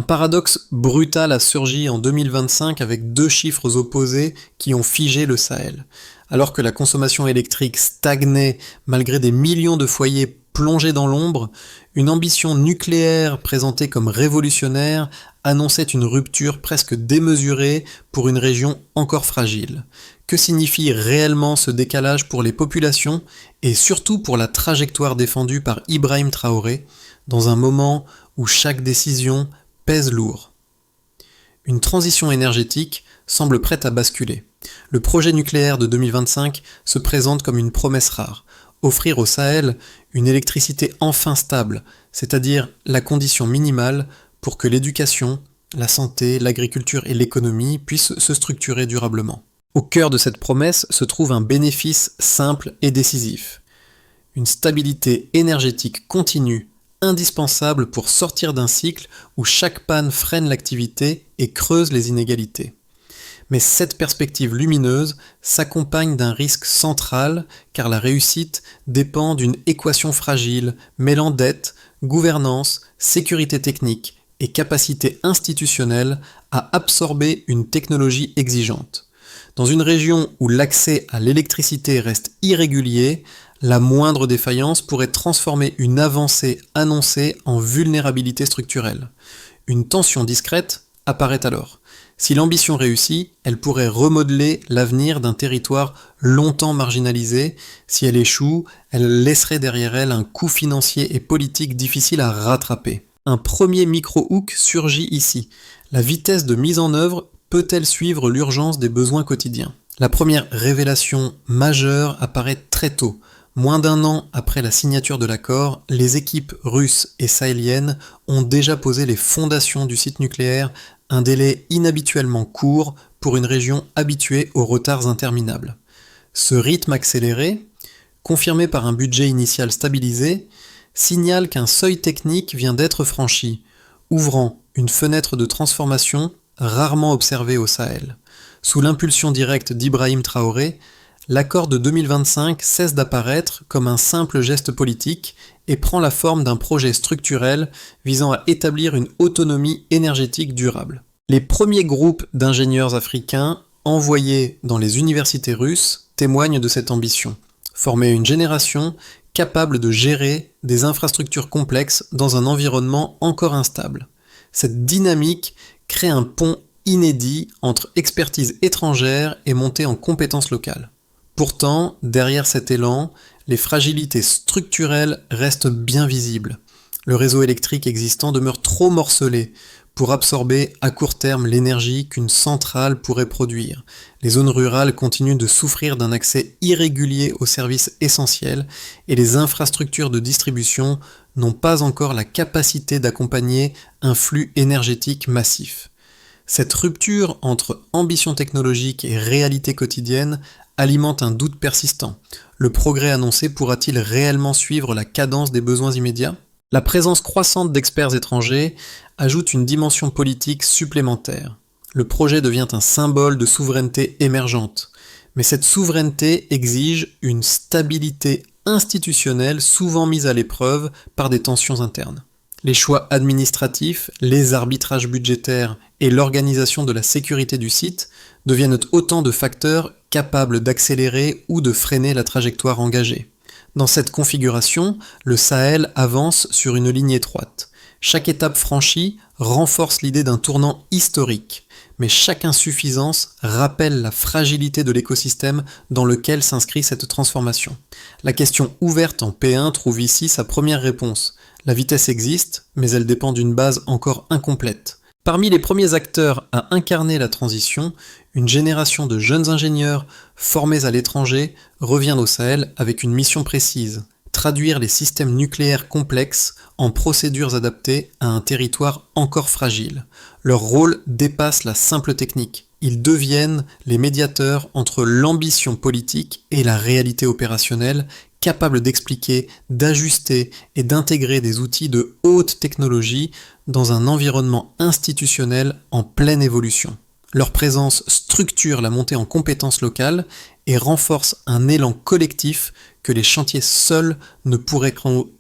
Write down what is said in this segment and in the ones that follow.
Un paradoxe brutal a surgi en 2025 avec deux chiffres opposés qui ont figé le Sahel. Alors que la consommation électrique stagnait malgré des millions de foyers plongés dans l'ombre, une ambition nucléaire présentée comme révolutionnaire annonçait une rupture presque démesurée pour une région encore fragile. Que signifie réellement ce décalage pour les populations et surtout pour la trajectoire défendue par Ibrahim Traoré dans un moment où chaque décision pèse lourd? Une transition énergétique semble prête à basculer. Le projet nucléaire de 2025 se présente comme une promesse rare. Offrir au Sahel une électricité enfin stable, c'est-à-dire la condition minimale pour que l'éducation, la santé, l'agriculture et l'économie puissent se structurer durablement. Au cœur de cette promesse se trouve un bénéfice simple et décisif. Une stabilité énergétique continue, indispensable pour sortir d'un cycle où chaque panne freine l'activité et creuse les inégalités. Mais cette perspective lumineuse s'accompagne d'un risque central car la réussite dépend d'une équation fragile mêlant dette, gouvernance, sécurité technique et capacité institutionnelle à absorber une technologie exigeante. Dans une région où l'accès à l'électricité reste irrégulier, la moindre défaillance pourrait transformer une avancée annoncée en vulnérabilité structurelle. Une tension discrète apparaît alors. Si l'ambition réussit, elle pourrait remodeler l'avenir d'un territoire longtemps marginalisé. Si elle échoue, elle laisserait derrière elle un coût financier et politique difficile à rattraper. Un premier micro-hook surgit ici. La vitesse de mise en œuvre peut-elle suivre l'urgence des besoins quotidiens? La première révélation majeure apparaît très tôt. Moins d'un an après la signature de l'accord, les équipes russes et sahéliennes ont déjà posé les fondations du site nucléaire, un délai inhabituellement court pour une région habituée aux retards interminables. Ce rythme accéléré, confirmé par un budget initial stabilisé, signale qu'un seuil technique vient d'être franchi, ouvrant une fenêtre de transformation rarement observée au Sahel. Sous l'impulsion directe d'Ibrahim Traoré, l'accord de 2025 cesse d'apparaître comme un simple geste politique et prend la forme d'un projet structurel visant à établir une autonomie énergétique durable. Les premiers groupes d'ingénieurs africains envoyés dans les universités russes témoignent de cette ambition. Former une génération capable de gérer des infrastructures complexes dans un environnement encore instable. Cette dynamique crée un pont inédit entre expertise étrangère et montée en compétences locales. Pourtant, derrière cet élan, les fragilités structurelles restent bien visibles. Le réseau électrique existant demeure trop morcelé pour absorber à court terme l'énergie qu'une centrale pourrait produire. Les zones rurales continuent de souffrir d'un accès irrégulier aux services essentiels et les infrastructures de distribution n'ont pas encore la capacité d'accompagner un flux énergétique massif. Cette rupture entre ambition technologique et réalité quotidienne alimente un doute persistant. Le progrès annoncé pourra-t-il réellement suivre la cadence des besoins immédiats? La présence croissante d'experts étrangers ajoute une dimension politique supplémentaire. Le projet devient un symbole de souveraineté émergente. Mais cette souveraineté exige une stabilité institutionnelle souvent mise à l'épreuve par des tensions internes. Les choix administratifs, les arbitrages budgétaires et l'organisation de la sécurité du site deviennent autant de facteurs capables d'accélérer ou de freiner la trajectoire engagée. Dans cette configuration, le Sahel avance sur une ligne étroite. Chaque étape franchie renforce l'idée d'un tournant historique, mais chaque insuffisance rappelle la fragilité de l'écosystème dans lequel s'inscrit cette transformation. La question ouverte en P1 trouve ici sa première réponse. La vitesse existe, mais elle dépend d'une base encore incomplète. Parmi les premiers acteurs à incarner la transition, une génération de jeunes ingénieurs formés à l'étranger revient au Sahel avec une mission précise: traduire les systèmes nucléaires complexes en procédures adaptées à un territoire encore fragile. Leur rôle dépasse la simple technique. Ils deviennent les médiateurs entre l'ambition politique et la réalité opérationnelle, capables d'expliquer, d'ajuster et d'intégrer des outils de haute technologie dans un environnement institutionnel en pleine évolution. Leur présence structure la montée en compétences locales et renforce un élan collectif que les chantiers seuls ne pourraient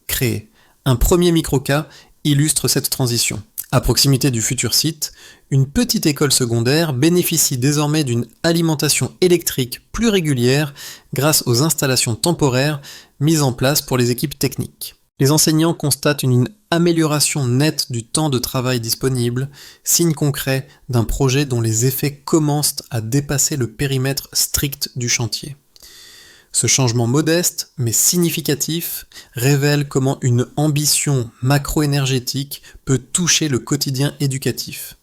créer. Un premier microcas illustre cette transition. À proximité du futur site, une petite école secondaire bénéficie désormais d'une alimentation électrique plus régulière grâce aux installations temporaires mises en place pour les équipes techniques. Les enseignants constatent une amélioration nette du temps de travail disponible, signe concret d'un projet dont les effets commencent à dépasser le périmètre strict du chantier. Ce changement modeste, mais significatif, révèle comment une ambition macro-énergétique peut toucher le quotidien éducatif.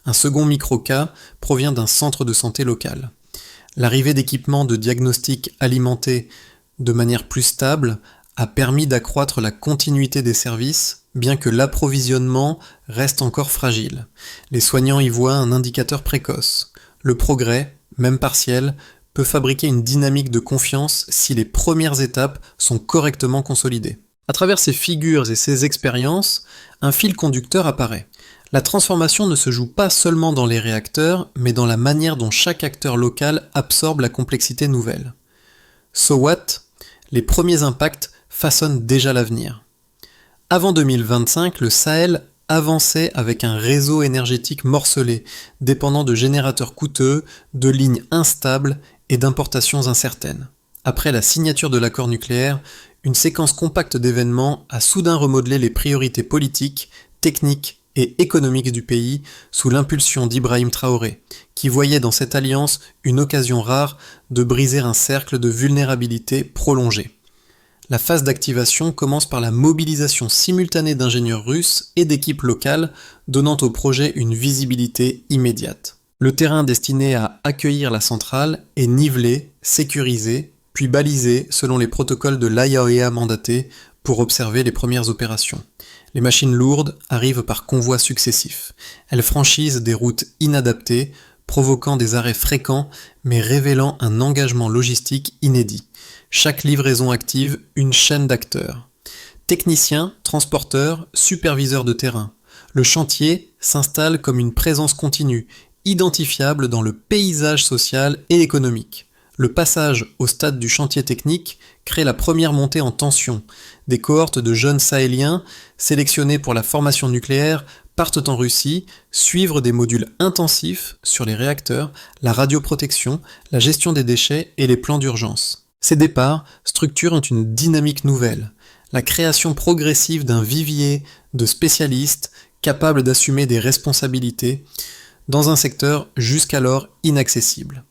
Un second micro-cas provient d'un centre de santé local. L'arrivée d'équipements de diagnostic alimentés de manière plus stable a permis d'accroître la continuité des services, bien que l'approvisionnement reste encore fragile. Les soignants y voient un indicateur précoce. Le progrès, même partiel, peut fabriquer une dynamique de confiance si les premières étapes sont correctement consolidées. À travers ces figures et ces expériences, un fil conducteur apparaît. La transformation ne se joue pas seulement dans les réacteurs, mais dans la manière dont chaque acteur local absorbe la complexité nouvelle. So what? Les premiers impacts façonnent déjà l'avenir. Avant 2025, le Sahel avançait avec un réseau énergétique morcelé, dépendant de générateurs coûteux, de lignes instables et d'importations incertaines. Après la signature de l'accord nucléaire, une séquence compacte d'événements a soudain remodelé les priorités politiques, techniques et économiques du pays sous l'impulsion d'Ibrahim Traoré, qui voyait dans cette alliance une occasion rare de briser un cercle de vulnérabilité prolongé. La phase d'activation commence par la mobilisation simultanée d'ingénieurs russes et d'équipes locales, donnant au projet une visibilité immédiate. Le terrain destiné à accueillir la centrale est nivelé, sécurisé, puis balisé selon les protocoles de l'IAEA mandatés pour observer les premières opérations. Les machines lourdes arrivent par convois successifs. Elles franchissent des routes inadaptées, provoquant des arrêts fréquents, mais révélant un engagement logistique inédit. Chaque livraison active une chaîne d'acteurs. Techniciens, transporteurs, superviseurs de terrain. Le chantier s'installe comme une présence continue, identifiable dans le paysage social et économique. Le passage au stade du chantier technique crée la première montée en tension. Des cohortes de jeunes sahéliens, sélectionnés pour la formation nucléaire, partent en Russie, suivre des modules intensifs sur les réacteurs, la radioprotection, la gestion des déchets et les plans d'urgence. Ces départs structurent une dynamique nouvelle, la création progressive d'un vivier de spécialistes capables d'assumer des responsabilités dans un secteur jusqu'alors inaccessible.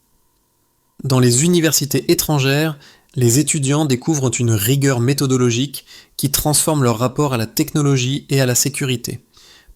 Dans les universités étrangères, les étudiants découvrent une rigueur méthodologique qui transforme leur rapport à la technologie et à la sécurité,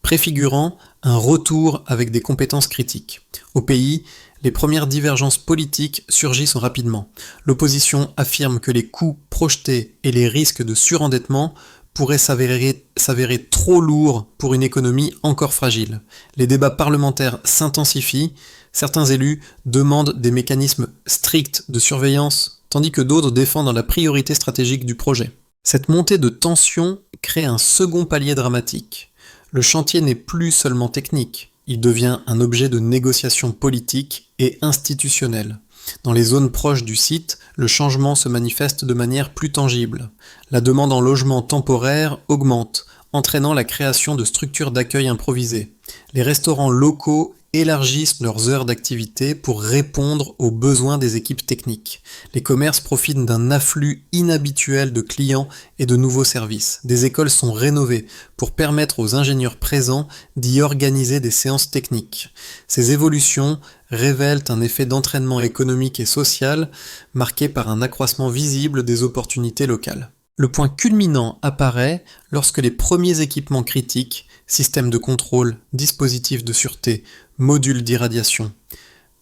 préfigurant un retour avec des compétences critiques. Au pays, les premières divergences politiques surgissent rapidement. L'opposition affirme que les coûts projetés et les risques de surendettement pourraient s'avérer trop lourds pour une économie encore fragile. Les débats parlementaires s'intensifient, certains élus demandent des mécanismes stricts de surveillance, tandis que d'autres défendent la priorité stratégique du projet. Cette montée de tension crée un second palier dramatique. Le chantier n'est plus seulement technique, il devient un objet de négociation politique et institutionnelle. Dans les zones proches du site, le changement se manifeste de manière plus tangible. La demande en logement temporaire augmente, entraînant la création de structures d'accueil improvisées. Les restaurants locaux élargissent leurs heures d'activité pour répondre aux besoins des équipes techniques. Les commerces profitent d'un afflux inhabituel de clients et de nouveaux services. Des écoles sont rénovées pour permettre aux ingénieurs présents d'y organiser des séances techniques. Ces évolutions révèlent un effet d'entraînement économique et social marqué par un accroissement visible des opportunités locales. Le point culminant apparaît lorsque les premiers équipements critiques, systèmes de contrôle, dispositifs de sûreté, modules d'irradiation,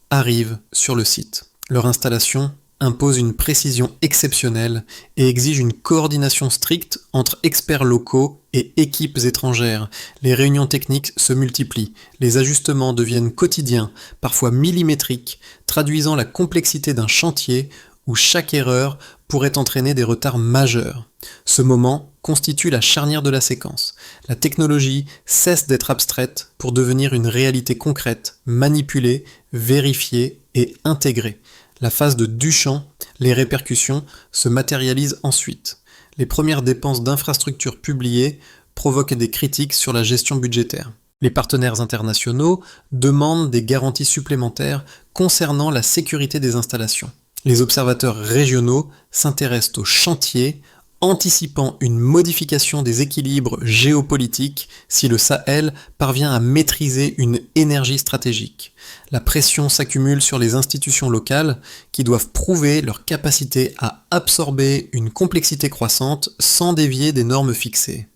arrivent sur le site. Leur installation impose une précision exceptionnelle et exige une coordination stricte entre experts locaux et équipes étrangères. Les réunions techniques se multiplient, les ajustements deviennent quotidiens, parfois millimétriques, traduisant la complexité d'un chantier où chaque erreur pourrait entraîner des retards majeurs. Ce moment constitue la charnière de la séquence. La technologie cesse d'être abstraite pour devenir une réalité concrète, manipulée, vérifiée et intégrée. La phase de Duchamp, les répercussions, se matérialisent ensuite. Les premières dépenses d'infrastructures publiées provoquent des critiques sur la gestion budgétaire. Les partenaires internationaux demandent des garanties supplémentaires concernant la sécurité des installations. Les observateurs régionaux s'intéressent aux chantiers, anticipant une modification des équilibres géopolitiques si le Sahel parvient à maîtriser une énergie stratégique. La pression s'accumule sur les institutions locales qui doivent prouver leur capacité à absorber une complexité croissante sans dévier des normes fixées.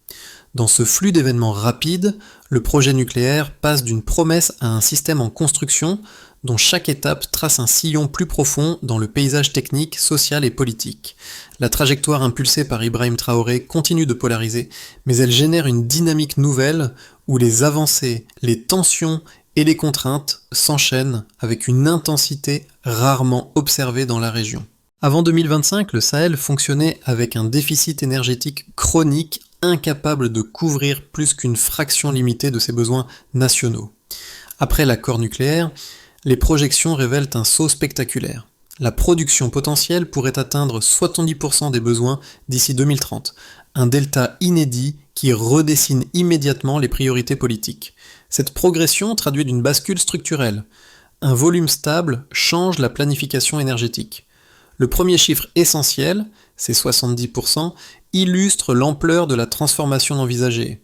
Dans ce flux d'événements rapides, le projet nucléaire passe d'une promesse à un système en construction dont chaque étape trace un sillon plus profond dans le paysage technique, social et politique. La trajectoire impulsée par Ibrahim Traoré continue de polariser, mais elle génère une dynamique nouvelle où les avancées, les tensions et les contraintes s'enchaînent avec une intensité rarement observée dans la région. Avant 2025, le Sahel fonctionnait avec un déficit énergétique chronique incapable de couvrir plus qu'une fraction limitée de ses besoins nationaux. Après l'accord nucléaire, les projections révèlent un saut spectaculaire. La production potentielle pourrait atteindre 70% des besoins d'ici 2030, un delta inédit qui redessine immédiatement les priorités politiques. Cette progression traduit d'une bascule structurelle. Un volume stable change la planification énergétique. Le premier chiffre essentiel, ces 70%, illustre l'ampleur de la transformation envisagée.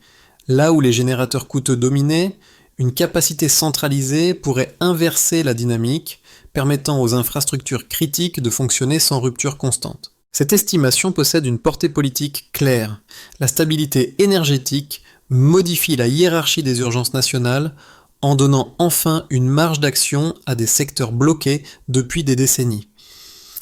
Là où les générateurs coûteux dominaient, une capacité centralisée pourrait inverser la dynamique, permettant aux infrastructures critiques de fonctionner sans rupture constante. Cette estimation possède une portée politique claire. La stabilité énergétique modifie la hiérarchie des urgences nationales en donnant enfin une marge d'action à des secteurs bloqués depuis des décennies.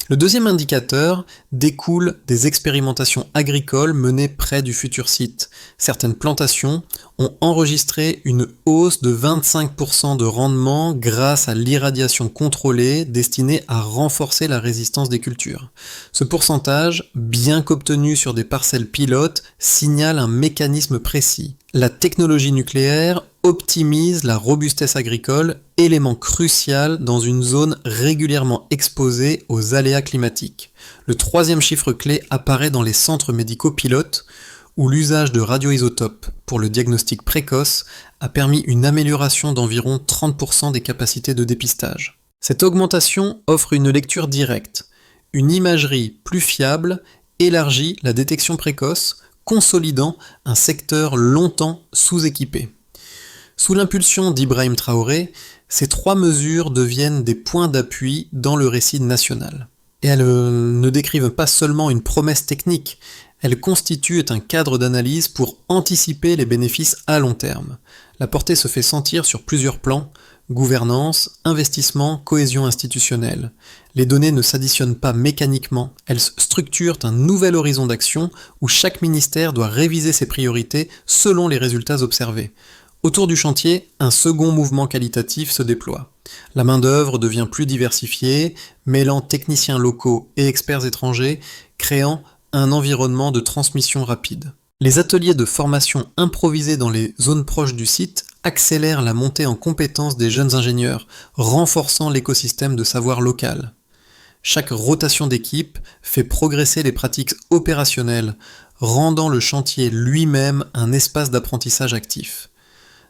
Le deuxième indicateur découle des expérimentations agricoles menées près du futur site. Certaines plantations ont enregistré une hausse de 25% de rendement grâce à l'irradiation contrôlée destinée à renforcer la résistance des cultures. Ce pourcentage, bien qu'obtenu sur des parcelles pilotes, signale un mécanisme précis. La technologie nucléaire optimise la robustesse agricole, élément crucial dans une zone régulièrement exposée aux aléas climatiques. Le troisième chiffre clé apparaît dans les centres médicaux pilotes, où l'usage de radioisotopes pour le diagnostic précoce a permis une amélioration d'environ 30% des capacités de dépistage. Cette augmentation offre une lecture directe. Une imagerie plus fiable élargit la détection précoce, consolidant un secteur longtemps sous-équipé. Sous l'impulsion d'Ibrahim Traoré, ces trois mesures deviennent des points d'appui dans le récit national. Et elles ne décrivent pas seulement une promesse technique, elles constituent un cadre d'analyse pour anticiper les bénéfices à long terme. La portée se fait sentir sur plusieurs plans: gouvernance, investissement, cohésion institutionnelle. Les données ne s'additionnent pas mécaniquement, elles structurent un nouvel horizon d'action où chaque ministère doit réviser ses priorités selon les résultats observés. Autour du chantier, un second mouvement qualitatif se déploie. La main-d'œuvre devient plus diversifiée, mêlant techniciens locaux et experts étrangers, créant un environnement de transmission rapide. Les ateliers de formation improvisés dans les zones proches du site accélèrent la montée en compétences des jeunes ingénieurs, renforçant l'écosystème de savoir local. Chaque rotation d'équipe fait progresser les pratiques opérationnelles, rendant le chantier lui-même un espace d'apprentissage actif.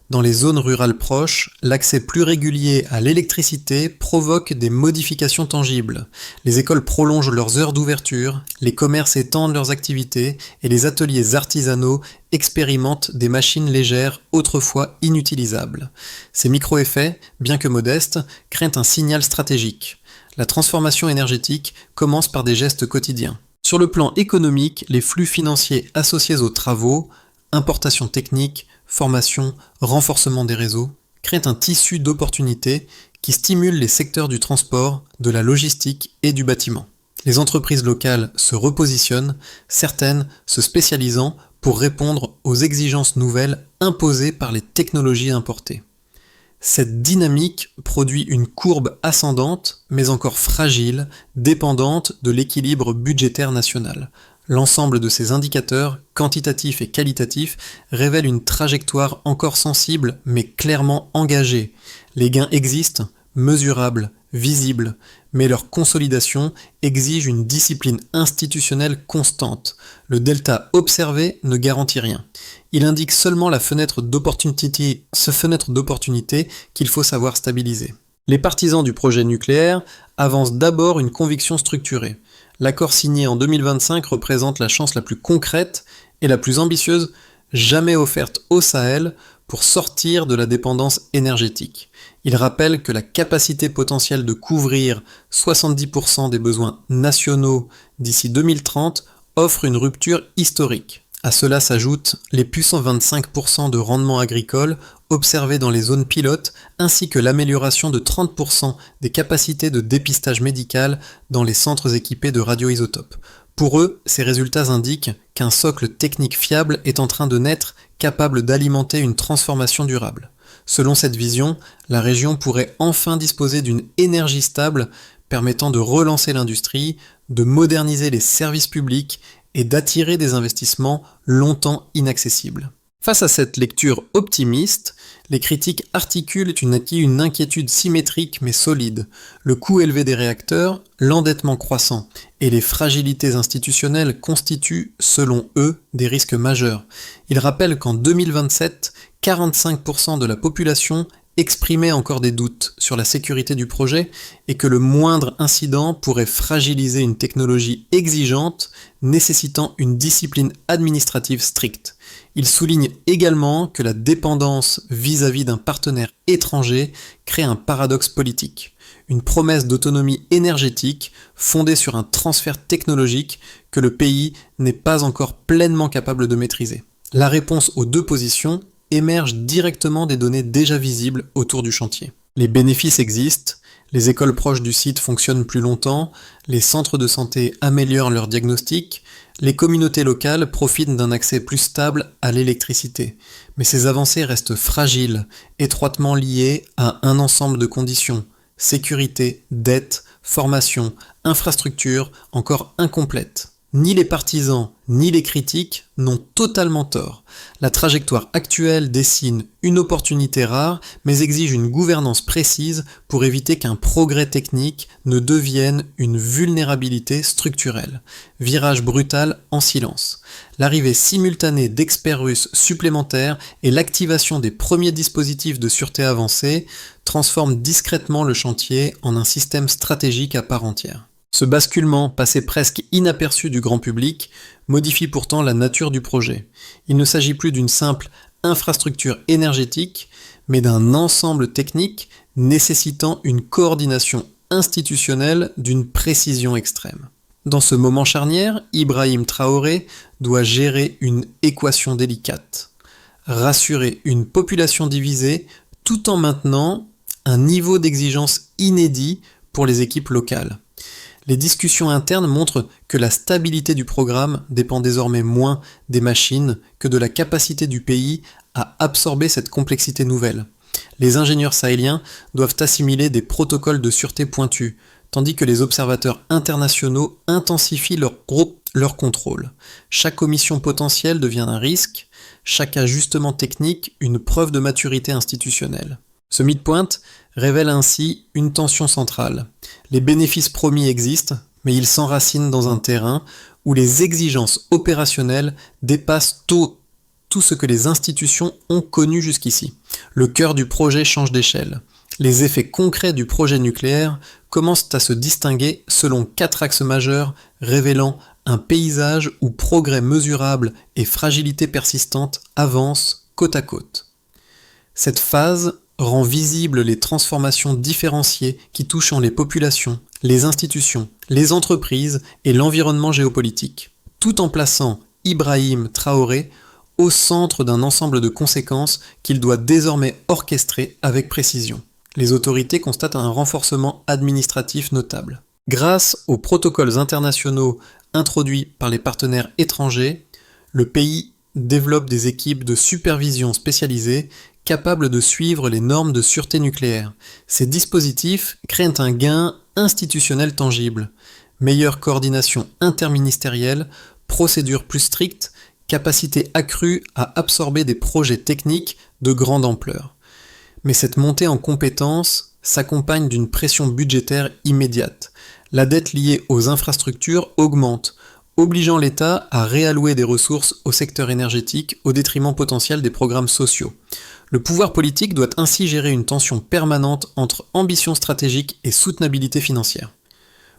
Dans les zones rurales proches, l'accès plus régulier à l'électricité provoque des modifications tangibles. Les écoles prolongent leurs heures d'ouverture, les commerces étendent leurs activités et les ateliers artisanaux expérimentent des machines légères autrefois inutilisables. Ces micro-effets, bien que modestes, créent un signal stratégique. La transformation énergétique commence par des gestes quotidiens. Sur le plan économique, les flux financiers associés aux travaux, importations techniques, formation, renforcement des réseaux, créent un tissu d'opportunités qui stimule les secteurs du transport, de la logistique et du bâtiment. Les entreprises locales se repositionnent, certaines se spécialisant pour répondre aux exigences nouvelles imposées par les technologies importées. Cette dynamique produit une courbe ascendante, mais encore fragile, dépendante de l'équilibre budgétaire national. L'ensemble de ces indicateurs, quantitatifs et qualitatifs, révèle une trajectoire encore sensible, mais clairement engagée. Les gains existent, mesurables, visibles, mais leur consolidation exige une discipline institutionnelle constante. Le delta observé ne garantit rien. Il indique seulement la fenêtre d'opportunité qu'il faut savoir stabiliser. Les partisans du projet nucléaire avancent d'abord une conviction structurée. L'accord signé en 2025 représente la chance la plus concrète et la plus ambitieuse jamais offerte au Sahel pour sortir de la dépendance énergétique. Il rappelle que la capacité potentielle de couvrir 70% des besoins nationaux d'ici 2030 offre une rupture historique. À cela s'ajoutent les puissants 25% de rendement agricole observés dans les zones pilotes, ainsi que l'amélioration de 30% des capacités de dépistage médical dans les centres équipés de radioisotopes. Pour eux, ces résultats indiquent qu'un socle technique fiable est en train de naître, capable d'alimenter une transformation durable. Selon cette vision, la région pourrait enfin disposer d'une énergie stable permettant de relancer l'industrie, de moderniser les services publics et d'attirer des investissements longtemps inaccessibles. Face à cette lecture optimiste, les critiques articulent une inquiétude symétrique mais solide. Le coût élevé des réacteurs, l'endettement croissant et les fragilités institutionnelles constituent, selon eux, des risques majeurs. Ils rappellent qu'en 2027, 45% de la population exprimait encore des doutes sur la sécurité du projet et que le moindre incident pourrait fragiliser une technologie exigeante nécessitant une discipline administrative stricte. Il souligne également que la dépendance vis-à-vis d'un partenaire étranger crée un paradoxe politique, une promesse d'autonomie énergétique fondée sur un transfert technologique que le pays n'est pas encore pleinement capable de maîtriser. La réponse aux deux positions émerge directement des données déjà visibles autour du chantier. Les bénéfices existent, les écoles proches du site fonctionnent plus longtemps, les centres de santé améliorent leur diagnostic, les communautés locales profitent d'un accès plus stable à l'électricité. Mais ces avancées restent fragiles, étroitement liées à un ensemble de conditions: sécurité, dette, formation, infrastructure encore incomplètes. Ni les partisans, ni les critiques n'ont totalement tort. La trajectoire actuelle dessine une opportunité rare, mais exige une gouvernance précise pour éviter qu'un progrès technique ne devienne une vulnérabilité structurelle. Virage brutal en silence. L'arrivée simultanée d'experts russes supplémentaires et l'activation des premiers dispositifs de sûreté avancés transforment discrètement le chantier en un système stratégique à part entière. Ce basculement, passé presque inaperçu du grand public, modifie pourtant la nature du projet. Il ne s'agit plus d'une simple infrastructure énergétique, mais d'un ensemble technique nécessitant une coordination institutionnelle d'une précision extrême. Dans ce moment charnière, Ibrahim Traoré doit gérer une équation délicate. Rassurer une population divisée tout en maintenant un niveau d'exigence inédit pour les équipes locales. Les discussions internes montrent que la stabilité du programme dépend désormais moins des machines que de la capacité du pays à absorber cette complexité nouvelle. Les ingénieurs sahéliens doivent assimiler des protocoles de sûreté pointus, tandis que les observateurs internationaux intensifient leur contrôle. Chaque omission potentielle devient un risque, chaque ajustement technique une preuve de maturité institutionnelle. Ce midpoint révèle ainsi une tension centrale. Les bénéfices promis existent, mais ils s'enracinent dans un terrain où les exigences opérationnelles dépassent tout ce que les institutions ont connu jusqu'ici. Le cœur du projet change d'échelle. Les effets concrets du projet nucléaire commencent à se distinguer selon 4 axes majeurs, révélant un paysage où progrès mesurable et fragilité persistante avancent côte à côte. Cette phase rend visibles les transformations différenciées qui touchent les populations, les institutions, les entreprises et l'environnement géopolitique, tout en plaçant Ibrahim Traoré au centre d'un ensemble de conséquences qu'il doit désormais orchestrer avec précision. Les autorités constatent un renforcement administratif notable. Grâce aux protocoles internationaux introduits par les partenaires étrangers, le pays développe des équipes de supervision spécialisées capables de suivre les normes de sûreté nucléaire. Ces dispositifs créent un gain institutionnel tangible. Meilleure coordination interministérielle, procédures plus strictes, capacité accrue à absorber des projets techniques de grande ampleur. Mais cette montée en compétences s'accompagne d'une pression budgétaire immédiate. La dette liée aux infrastructures augmente, obligeant l'État à réallouer des ressources au secteur énergétique au détriment potentiel des programmes sociaux. Le pouvoir politique doit ainsi gérer une tension permanente entre ambition stratégique et soutenabilité financière.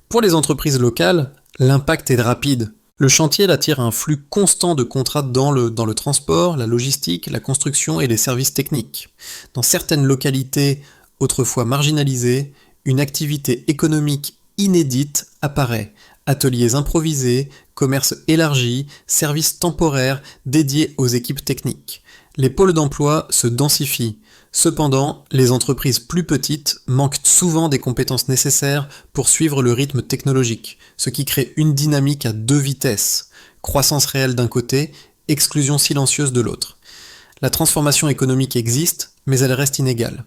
Pour les entreprises locales, l'impact est rapide. Le chantier attire un flux constant de contrats dans le transport, la logistique, la construction et les services techniques. Dans certaines localités autrefois marginalisées, une activité économique inédite apparaît. Ateliers improvisés, commerces élargis, services temporaires dédiés aux équipes techniques. Les pôles d'emploi se densifient. Cependant, les entreprises plus petites manquent souvent des compétences nécessaires pour suivre le rythme technologique, ce qui crée une dynamique à deux vitesses. Croissance réelle d'un côté, exclusion silencieuse de l'autre. La transformation économique existe, mais elle reste inégale.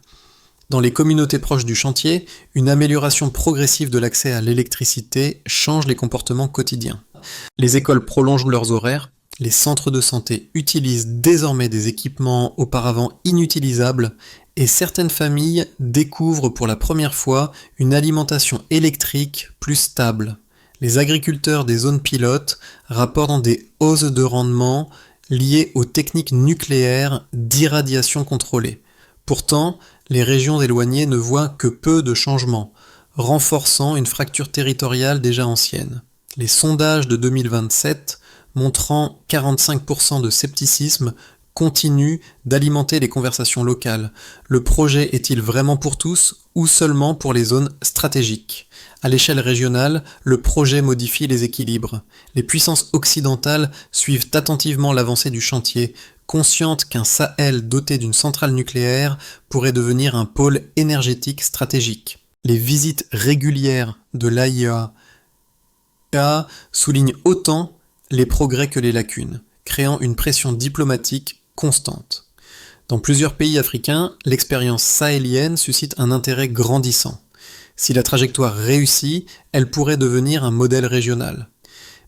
Dans les communautés proches du chantier, une amélioration progressive de l'accès à l'électricité change les comportements quotidiens. Les écoles prolongent leurs horaires, les centres de santé utilisent désormais des équipements auparavant inutilisables et certaines familles découvrent pour la première fois une alimentation électrique plus stable. Les agriculteurs des zones pilotes rapportent des hausses de rendement liées aux techniques nucléaires d'irradiation contrôlée. Pourtant, les régions éloignées ne voient que peu de changements, renforçant une fracture territoriale déjà ancienne. Les sondages de 2027, montrant 45% de scepticisme, continuent d'alimenter les conversations locales. Le projet est-il vraiment pour tous ou seulement pour les zones stratégiques ? À l'échelle régionale, le projet modifie les équilibres. Les puissances occidentales suivent attentivement l'avancée du chantier, conscientes qu'un Sahel doté d'une centrale nucléaire pourrait devenir un pôle énergétique stratégique. Les visites régulières de l'AIEA soulignent autant les progrès que les lacunes, créant une pression diplomatique constante. Dans plusieurs pays africains, l'expérience sahélienne suscite un intérêt grandissant. Si la trajectoire réussit, elle pourrait devenir un modèle régional.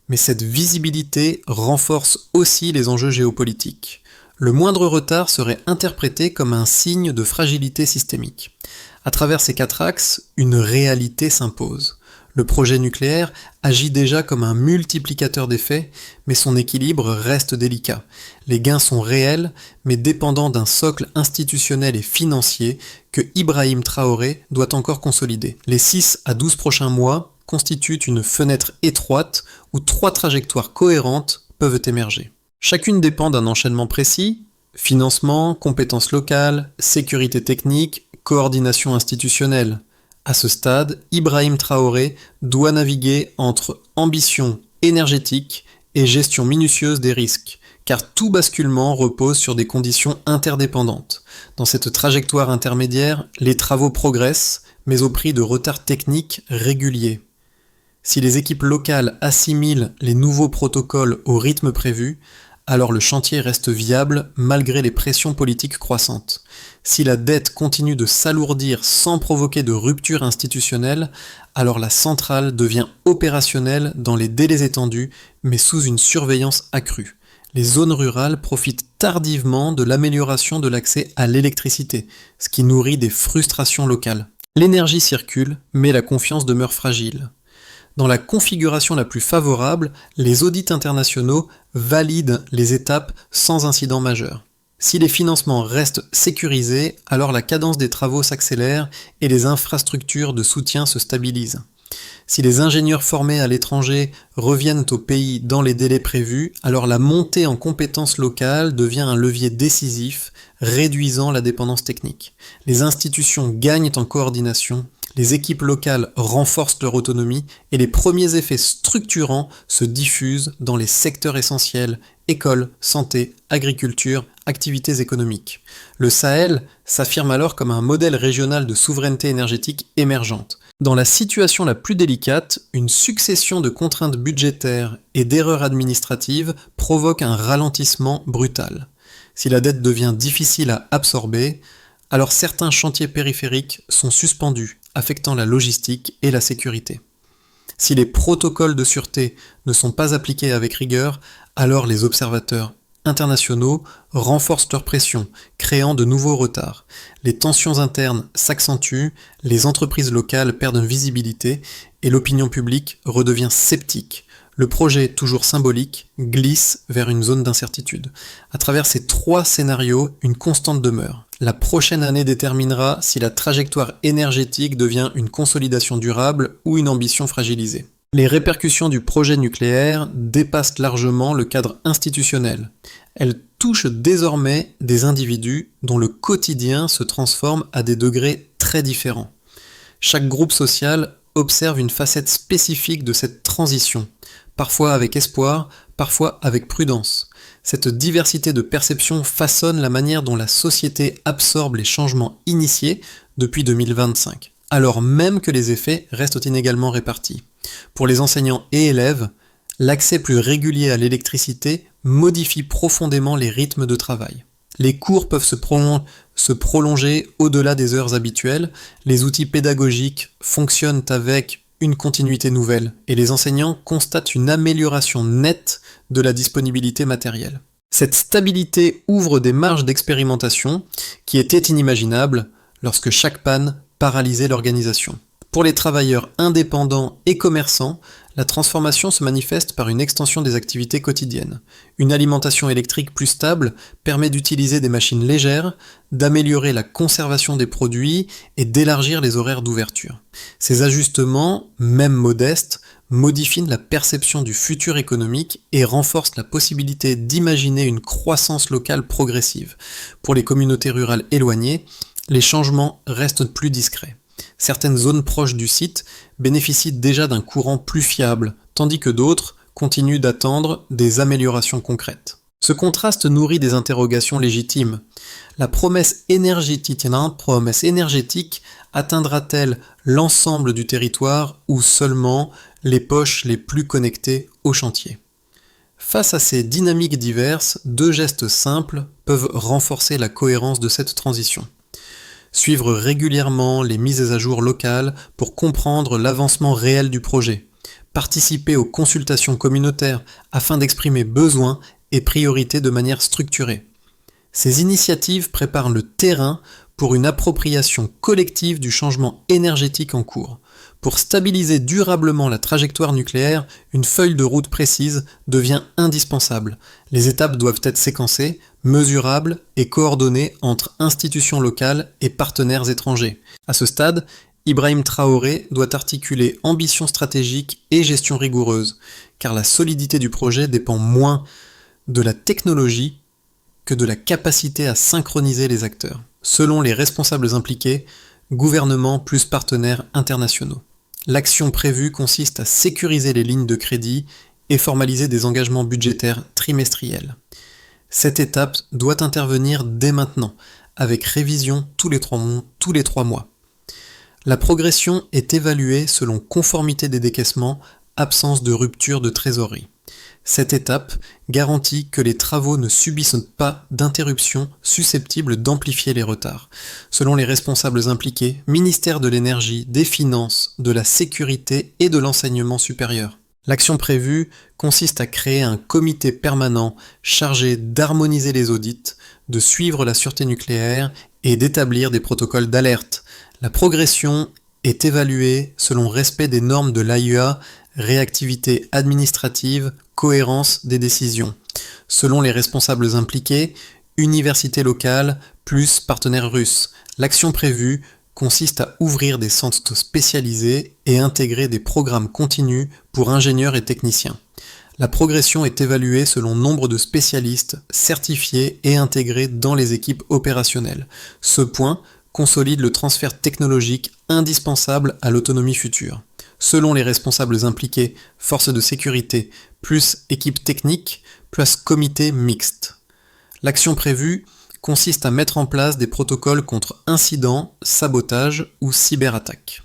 Mais cette visibilité renforce aussi les enjeux géopolitiques. Le moindre retard serait interprété comme un signe de fragilité systémique. À travers ces quatre axes, une réalité s'impose. Le projet nucléaire agit déjà comme un multiplicateur d'effets, mais son équilibre reste délicat. Les gains sont réels, mais dépendants d'un socle institutionnel et financier que Ibrahim Traoré doit encore consolider. Les 6 à 12 prochains mois constituent une fenêtre étroite où 3 trajectoires cohérentes peuvent émerger. Chacune dépend d'un enchaînement précis: financement, compétences locales, sécurité technique, coordination institutionnelle. À ce stade, Ibrahim Traoré doit naviguer entre ambition énergétique et gestion minutieuse des risques, car tout basculement repose sur des conditions interdépendantes. Dans cette trajectoire intermédiaire, les travaux progressent, mais au prix de retards techniques réguliers. Si les équipes locales assimilent les nouveaux protocoles au rythme prévu, alors le chantier reste viable malgré les pressions politiques croissantes. Si la dette continue de s'alourdir sans provoquer de rupture institutionnelle, alors la centrale devient opérationnelle dans les délais étendus, mais sous une surveillance accrue. Les zones rurales profitent tardivement de l'amélioration de l'accès à l'électricité, ce qui nourrit des frustrations locales. L'énergie circule, mais la confiance demeure fragile. Dans la configuration la plus favorable, les audits internationaux valident les étapes sans incident majeur. Si les financements restent sécurisés, alors la cadence des travaux s'accélère et les infrastructures de soutien se stabilisent. Si les ingénieurs formés à l'étranger reviennent au pays dans les délais prévus, alors la montée en compétences locales devient un levier décisif, réduisant la dépendance technique. Les institutions gagnent en coordination, les équipes locales renforcent leur autonomie et les premiers effets structurants se diffusent dans les secteurs essentiels: écoles, santé, agriculture, activités économiques. Le Sahel s'affirme alors comme un modèle régional de souveraineté énergétique émergente. Dans la situation la plus délicate, une succession de contraintes budgétaires et d'erreurs administratives provoque un ralentissement brutal. Si la dette devient difficile à absorber, alors certains chantiers périphériques sont suspendus, affectant la logistique et la sécurité. Si les protocoles de sûreté ne sont pas appliqués avec rigueur, alors les observateurs internationaux renforcent leur pression, créant de nouveaux retards. Les tensions internes s'accentuent, les entreprises locales perdent en visibilité et l'opinion publique redevient sceptique. Le projet, toujours symbolique, glisse vers une zone d'incertitude. À travers ces 3 scénarios, une constante demeure. La prochaine année déterminera si la trajectoire énergétique devient une consolidation durable ou une ambition fragilisée. Les répercussions du projet nucléaire dépassent largement le cadre institutionnel. Elles touchent désormais des individus dont le quotidien se transforme à des degrés très différents. Chaque groupe social observe une facette spécifique de cette transition, parfois avec espoir, parfois avec prudence. Cette diversité de perceptions façonne la manière dont la société absorbe les changements initiés depuis 2025, alors même que les effets restent inégalement répartis. Pour les enseignants et élèves, l'accès plus régulier à l'électricité modifie profondément les rythmes de travail. Les cours peuvent se prolonger au-delà des heures habituelles, les outils pédagogiques fonctionnent avec une continuité nouvelle et les enseignants constatent une amélioration nette de la disponibilité matérielle. Cette stabilité ouvre des marges d'expérimentation qui étaient inimaginables lorsque chaque panne paralysait l'organisation. Pour les travailleurs indépendants et commerçants, la transformation se manifeste par une extension des activités quotidiennes. Une alimentation électrique plus stable permet d'utiliser des machines légères, d'améliorer la conservation des produits et d'élargir les horaires d'ouverture. Ces ajustements, même modestes, modifient la perception du futur économique et renforcent la possibilité d'imaginer une croissance locale progressive. Pour les communautés rurales éloignées, les changements restent plus discrets. Certaines zones proches du site bénéficient déjà d'un courant plus fiable, tandis que d'autres continuent d'attendre des améliorations concrètes. Ce contraste nourrit des interrogations légitimes. La promesse énergétique atteindra-t-elle l'ensemble du territoire ou seulement les poches les plus connectées au chantier ? Face à ces dynamiques diverses, 2 gestes simples peuvent renforcer la cohérence de cette transition. Suivre régulièrement les mises à jour locales pour comprendre l'avancement réel du projet. Participer aux consultations communautaires afin d'exprimer besoins et priorités de manière structurée. Ces initiatives préparent le terrain pour une appropriation collective du changement énergétique en cours. Pour stabiliser durablement la trajectoire nucléaire, une feuille de route précise devient indispensable. Les étapes doivent être séquencées, mesurables et coordonnées entre institutions locales et partenaires étrangers. À ce stade, Ibrahim Traoré doit articuler ambition stratégique et gestion rigoureuse, car la solidité du projet dépend moins de la technologie que de la capacité à synchroniser les acteurs. Selon les responsables impliqués, gouvernement plus partenaires internationaux. L'action prévue consiste à sécuriser les lignes de crédit et formaliser des engagements budgétaires trimestriels. Cette étape doit intervenir dès maintenant, avec révision tous les 3 mois. La progression est évaluée selon conformité des décaissements, absence de rupture de trésorerie. Cette étape garantit que les travaux ne subissent pas d'interruptions susceptibles d'amplifier les retards. Selon les responsables impliqués, ministère de l'Énergie, des Finances, de la Sécurité et de l'Enseignement supérieur. L'action prévue consiste à créer un comité permanent chargé d'harmoniser les audits, de suivre la sûreté nucléaire et d'établir des protocoles d'alerte. La progression est évaluée selon respect des normes de l'AIEA, réactivité administrative, cohérence des décisions. Selon les responsables impliqués, universités locales plus partenaires russes. L'action prévue consiste à ouvrir des centres spécialisés et intégrer des programmes continus pour ingénieurs et techniciens. La progression est évaluée selon nombre de spécialistes certifiés et intégrés dans les équipes opérationnelles. Ce point consolide le transfert technologique indispensable à l'autonomie future. Selon les responsables impliqués, forces de sécurité plus équipe technique plus comité mixte. L'action prévue consiste à mettre en place des protocoles contre incidents, sabotage ou cyberattaques.